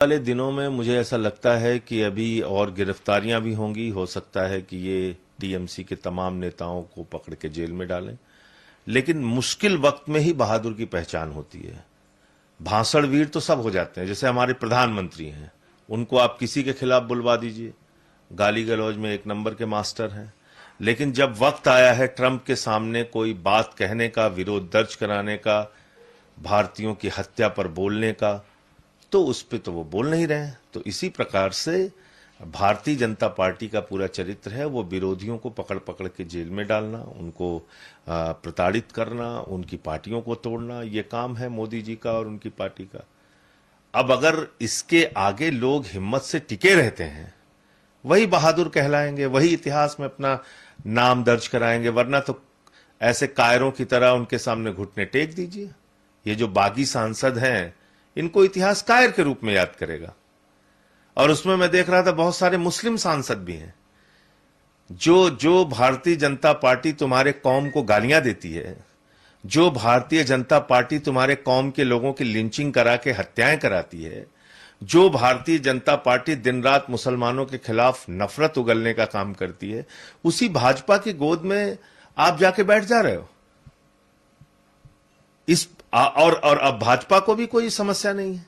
वाले दिनों में मुझे ऐसा लगता है कि अभी और गिरफ्तारियां भी होंगी। हो सकता है कि ये टीएमसी के तमाम नेताओं को पकड़ के जेल में डालें, लेकिन मुश्किल वक्त में ही बहादुर की पहचान होती है। भाषण वीर तो सब हो जाते हैं, जैसे हमारे प्रधानमंत्री हैं, उनको आप किसी के खिलाफ बुलवा दीजिए, गाली गलौज में एक नंबर के मास्टर हैं। लेकिन जब वक्त आया है ट्रंप के सामने कोई बात कहने का, विरोध दर्ज कराने का, भारतीयों की हत्या पर बोलने का, तो उस पे तो वो बोल नहीं रहे हैं। तो इसी प्रकार से भारतीय जनता पार्टी का पूरा चरित्र है, वो विरोधियों को पकड़ पकड़ के जेल में डालना, उनको प्रताड़ित करना, उनकी पार्टियों को तोड़ना, ये काम है मोदी जी का और उनकी पार्टी का। अब अगर इसके आगे लोग हिम्मत से टिके रहते हैं, वही बहादुर कहलाएंगे, वही इतिहास में अपना नाम दर्ज कराएंगे, वरना तो ऐसे कायरों की तरह उनके सामने घुटने टेक दीजिए। ये जो बागी सांसद हैं, इनको इतिहास कायर के रूप में याद करेगा। और उसमें मैं देख रहा था बहुत सारे मुस्लिम सांसद भी हैं। जो जो भारतीय जनता पार्टी तुम्हारे कौम को गालियां देती है, जो भारतीय जनता पार्टी तुम्हारे कौम के लोगों की लिंचिंग करा के हत्याएं कराती है, जो भारतीय जनता पार्टी दिन रात मुसलमानों के खिलाफ नफरत उगलने का काम करती है, उसी भाजपा की गोद में आप जाके बैठ जा रहे हो। और अब भाजपा को भी कोई समस्या नहीं है।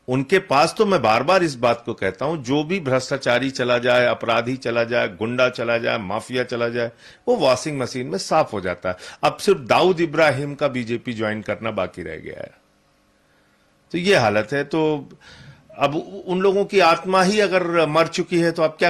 उनके पास तो मैं बार बार इस बात को कहता हूं, जो भी भ्रष्टाचारी चला जाए, अपराधी चला जाए, गुंडा चला जाए, माफिया चला जाए, वो वॉशिंग मशीन में साफ हो जाता है। अब सिर्फ दाऊद इब्राहिम का बीजेपी ज्वाइन करना बाकी रह गया है। तो ये हालत है। तो अब उन लोगों की आत्मा ही अगर मर चुकी है तो अब क्या